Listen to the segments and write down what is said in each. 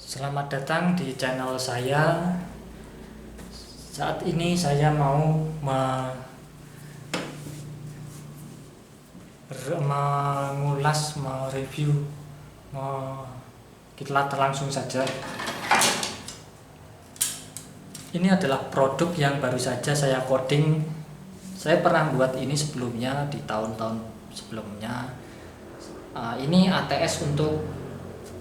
Selamat datang di channel saya. Saat ini saya mau mengulas, mereview, kita langsung saja. Ini adalah produk yang baru saja saya coding. Saya pernah buat ini sebelumnya di tahun-tahun sebelumnya. Ini ATS untuk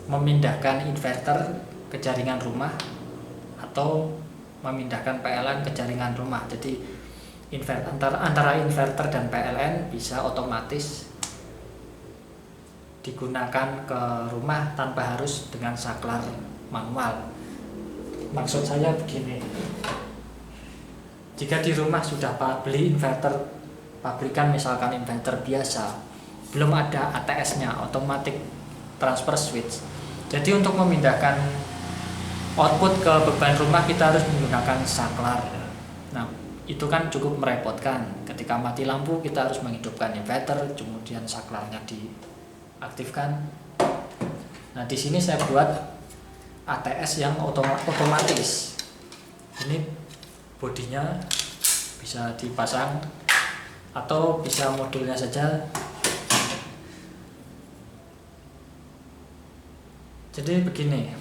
memindahkan inverter ke jaringan rumah atau memindahkan PLN ke jaringan rumah. Jadi antara inverter dan PLN bisa otomatis digunakan ke rumah tanpa harus dengan saklar manual. Maksud saya begini, jika di rumah sudah beli inverter pabrikan, misalkan inverter biasa, belum ada ATS-nya, automatic transfer switch. Jadi untuk memindahkan output ke beban rumah kita harus menggunakan saklar. Nah, itu kan cukup merepotkan. Ketika mati lampu kita harus menghidupkan inverter, kemudian saklarnya diaktifkan. Nah, di sini saya buat ATS yang otomatis. Ini bodinya bisa dipasang atau bisa modulnya saja. Jadi begini,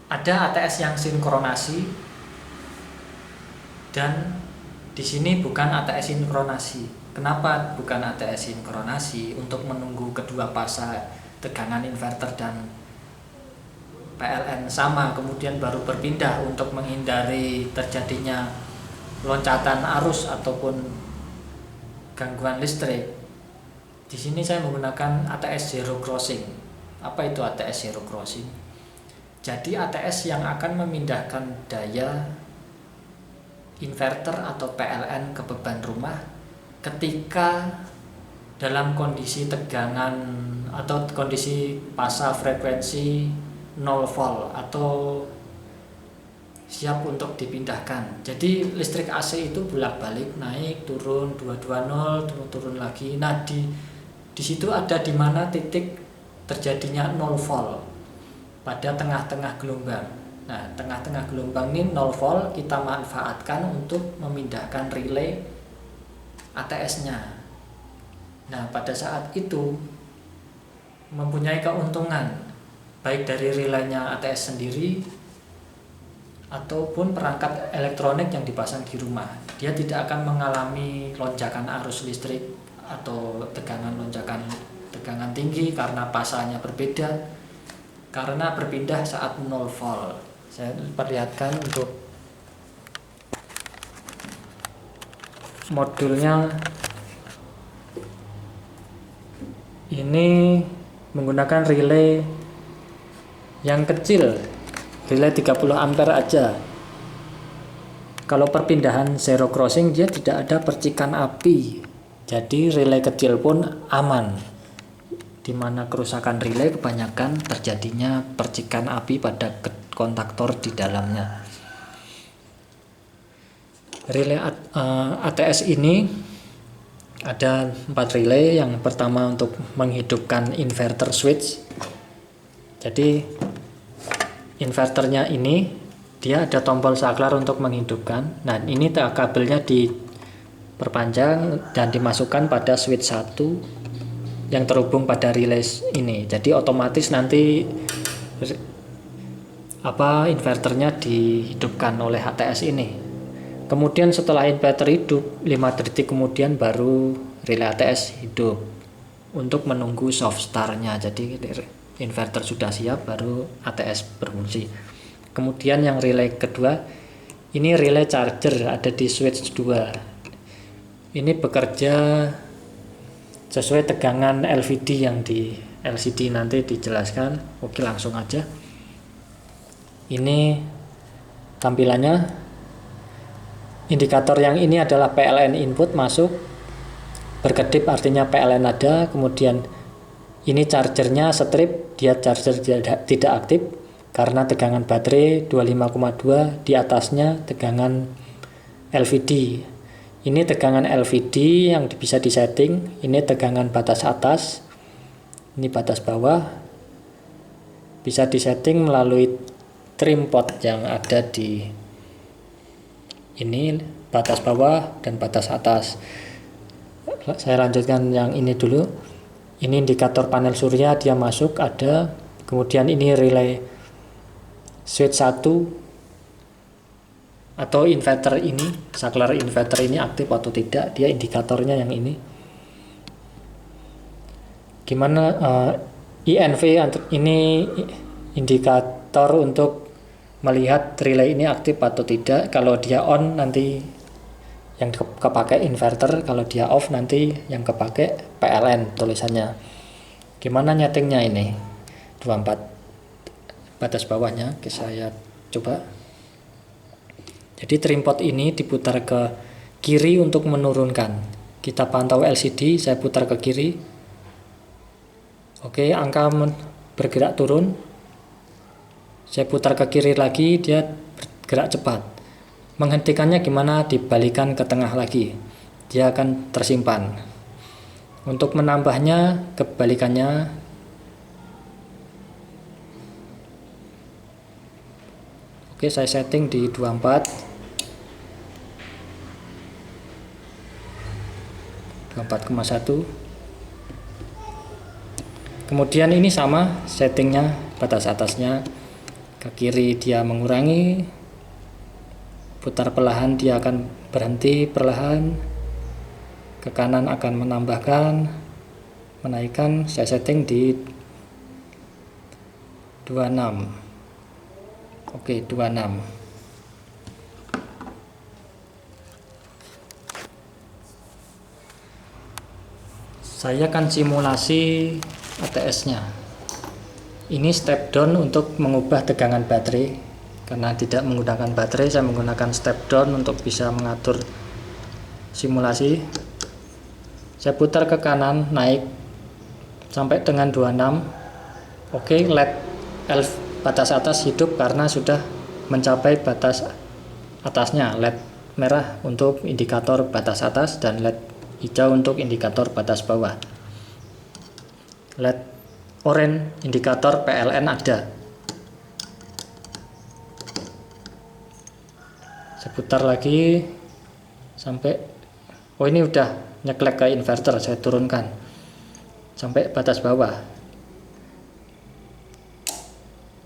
ada ATS yang sinkronasi dan di sini bukan ATS sinkronasi. Kenapa bukan ATS sinkronasi? Untuk menunggu kedua fase tegangan inverter dan PLN sama, kemudian baru berpindah untuk menghindari terjadinya loncatan arus ataupun gangguan listrik. Di sini saya menggunakan ATS zero crossing. Apa itu ATS zero crossing? Jadi ATS yang akan memindahkan daya inverter atau PLN ke beban rumah ketika dalam kondisi tegangan atau kondisi fase frekuensi 0 volt atau siap untuk dipindahkan. Jadi listrik AC itu bolak-balik, naik turun 220 turun lagi. Nah, di situ ada di mana titik terjadinya 0 volt pada tengah-tengah gelombang. Nah, tengah-tengah gelombang ini 0 volt kita manfaatkan untuk memindahkan relay ATS-nya. Nah, pada saat itu mempunyai keuntungan baik dari relaynya ATS sendiri ataupun perangkat elektronik yang dipasang di rumah. Dia tidak akan mengalami lonjakan arus listrik atau tegangan tinggi karena pasanya berbeda, karena berpindah saat 0 volt. Saya perlihatkan untuk modulnya. Ini menggunakan relay yang kecil, relay 30 ampere aja. Kalau perpindahan zero crossing dia tidak ada percikan api, jadi relay kecil pun aman. Di mana kerusakan relay kebanyakan terjadinya percikan api pada kontaktor di dalamnya. Relay ATS ini ada 4 relay. Yang pertama untuk menghidupkan inverter switch. Jadi inverternya ini dia ada tombol saklar untuk menghidupkan. Nah, ini kabelnya diperpanjang dan dimasukkan pada switch 1 yang terhubung pada relay ini. Jadi otomatis nanti inverternya dihidupkan oleh ATS ini. Kemudian setelah inverter hidup 5 detik kemudian baru relay ATS hidup untuk menunggu soft start-nya. Jadi inverter sudah siap baru ATS berfungsi. Kemudian yang relay kedua ini relay charger ada di switch 2. Ini bekerja sesuai tegangan LVD yang di LCD nanti dijelaskan. Oke, langsung aja. Ini tampilannya. Indikator yang ini adalah PLN input masuk, berkedip artinya PLN ada. Kemudian ini chargernya strip, dia charger tidak aktif karena tegangan baterai 25,2, di atasnya tegangan LVD. Ini tegangan LVD yang bisa disetting. Ini tegangan batas atas, ini batas bawah. bisa disetting melalui trim pot yang ada di ini, batas bawah dan batas atas. Saya lanjutkan yang ini dulu. Ini indikator panel surya, dia masuk ada. Kemudian ini relay switch 1 atau inverter ini, saklar inverter ini aktif atau tidak, dia indikatornya yang ini. Gimana INV ini indikator untuk melihat relay ini aktif atau tidak. Kalau dia on nanti yang kepakai inverter, kalau dia off nanti yang kepakai PLN tulisannya. Gimana nyetingnya ini? 24 batas bawahnya, oke, saya coba. Jadi trim pot ini diputar ke kiri untuk menurunkan. Kita pantau LCD, saya putar ke kiri. Oke, angka bergerak turun. Saya putar ke kiri lagi, dia bergerak cepat. Menghentikannya gimana? Dibalikan ke tengah lagi. Dia akan tersimpan. Untuk menambahnya, kebalikannya. Oke, saya setting di 24. 24,1. Kemudian ini sama settingnya, batas atasnya ke kiri dia mengurangi, putar perlahan dia akan berhenti perlahan, ke kanan akan menambahkan, menaikkan. Saya setting di 26. Oke, 26. Saya akan simulasi ATS-nya. Ini step down untuk mengubah tegangan baterai. Karena tidak menggunakan baterai, saya menggunakan step down untuk bisa mengatur simulasi. Saya putar ke kanan, naik sampai dengan 26. Oke, LED batas atas hidup karena sudah mencapai batas atasnya. LED merah untuk indikator batas atas dan LED hijau untuk indikator batas bawah. LED oranye indikator PLN ada. Saya putar lagi sampai, oh ini udah nyeklek ke inverter, saya turunkan sampai batas bawah.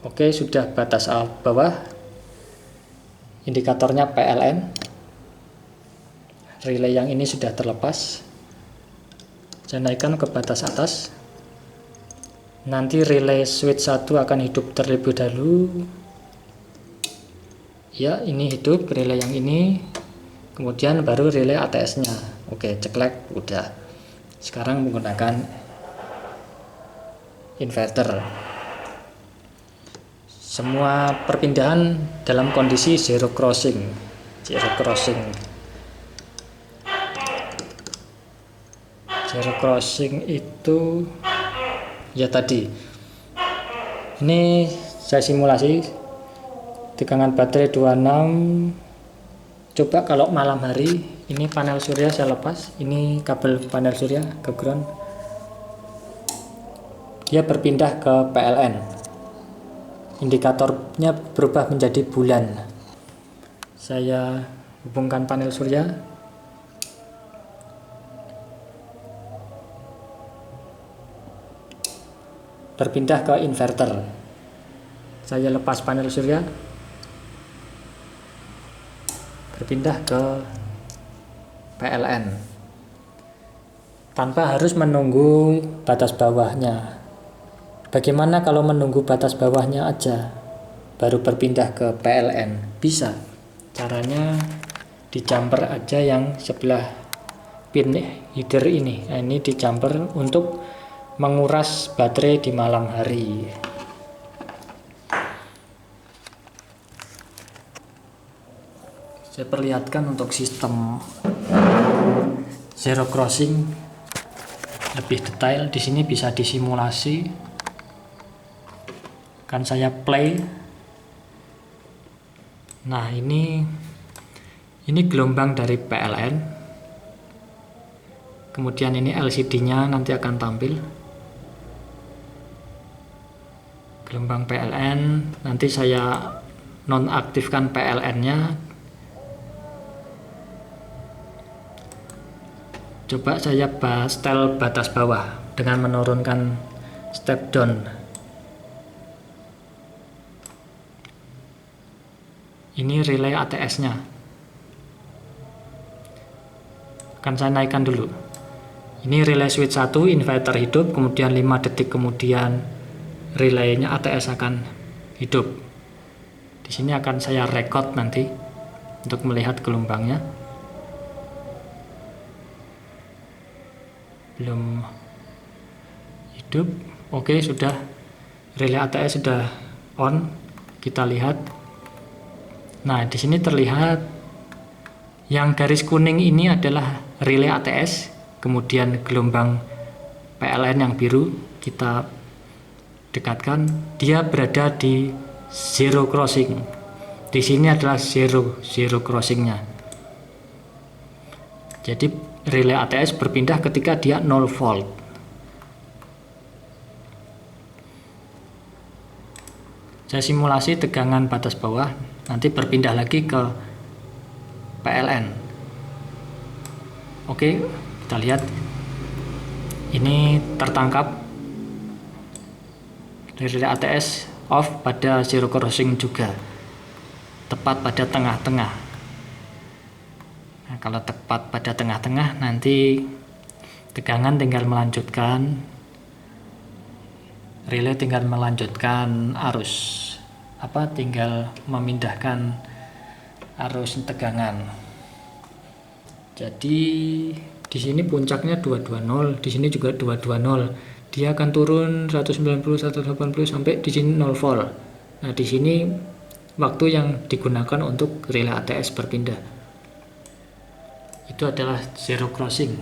Oke, sudah batas bawah, indikatornya PLN. Relay yang ini sudah terlepas. Saya naikkan ke batas atas. Nanti relay switch 1 akan hidup terlebih dahulu. Ya, ini hidup relay yang ini. Kemudian baru relay ATS-nya. Oke, ceklek udah. Sekarang menggunakan inverter. Semua perpindahan dalam kondisi zero crossing. Zero crossing. Zero crossing itu ya tadi. Ini saya simulasi tegangan baterai 26. Coba kalau malam hari, ini panel surya saya lepas, ini kabel panel surya ke ground. Dia berpindah ke PLN. Indikatornya berubah menjadi bulan. Saya hubungkan panel surya. Berpindah ke inverter. Saya lepas panel surya, berpindah ke PLN tanpa harus menunggu batas bawahnya. Bagaimana kalau menunggu batas bawahnya aja baru berpindah ke PLN? Bisa. Caranya di jumper aja yang sebelah pin header ini. Nah, ini di jumper untuk menguras baterai di malam hari. Saya perlihatkan untuk sistem zero crossing lebih detail. Di sini bisa disimulasi. Kan saya play. Nah, ini gelombang dari PLN. Kemudian ini LCD-nya nanti akan tampil. gelombang PLN. Nanti saya nonaktifkan PLN-nya. Coba saya setel batas bawah dengan menurunkan step down. Ini relay ATS-nya. Akan saya naikkan dulu. Ini relay switch 1, inverter hidup, kemudian 5 detik kemudian relaynya ATS akan hidup. Di sini akan saya record nanti untuk melihat gelombangnya. Belum hidup. Oke, sudah. Relay ATS sudah on. Kita lihat. Nah, di sini terlihat yang garis kuning ini adalah relay ATS, kemudian gelombang PLN yang biru kita dekatkan, dia berada di zero crossing. Di sini adalah zero crossingnya. Jadi relay ATS berpindah ketika dia 0 volt. Saya simulasi tegangan batas bawah, nanti berpindah lagi ke PLN. Oke, kita lihat. Ini tertangkap. Relay ATS off pada zero crossing juga. Tepat pada tengah-tengah. Nah, kalau tepat pada tengah-tengah, nanti tegangan tinggal melanjutkan, relay tinggal melanjutkan arus, tinggal memindahkan arus tegangan. Jadi di sini puncaknya 220, di sini juga 220. Dia akan turun 190, 180 sampai di sini 0 volt. Nah, di sini waktu yang digunakan untuk relay ATS berpindah. Itu adalah zero crossing.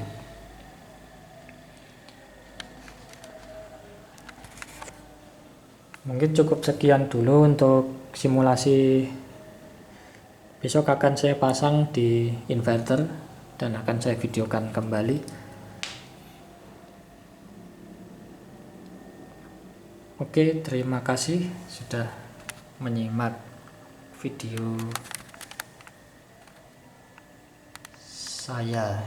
Mungkin cukup sekian dulu untuk simulasi. Besok akan saya pasang di inverter dan akan saya videokan kembali. Oke, terima kasih sudah menyimak video saya.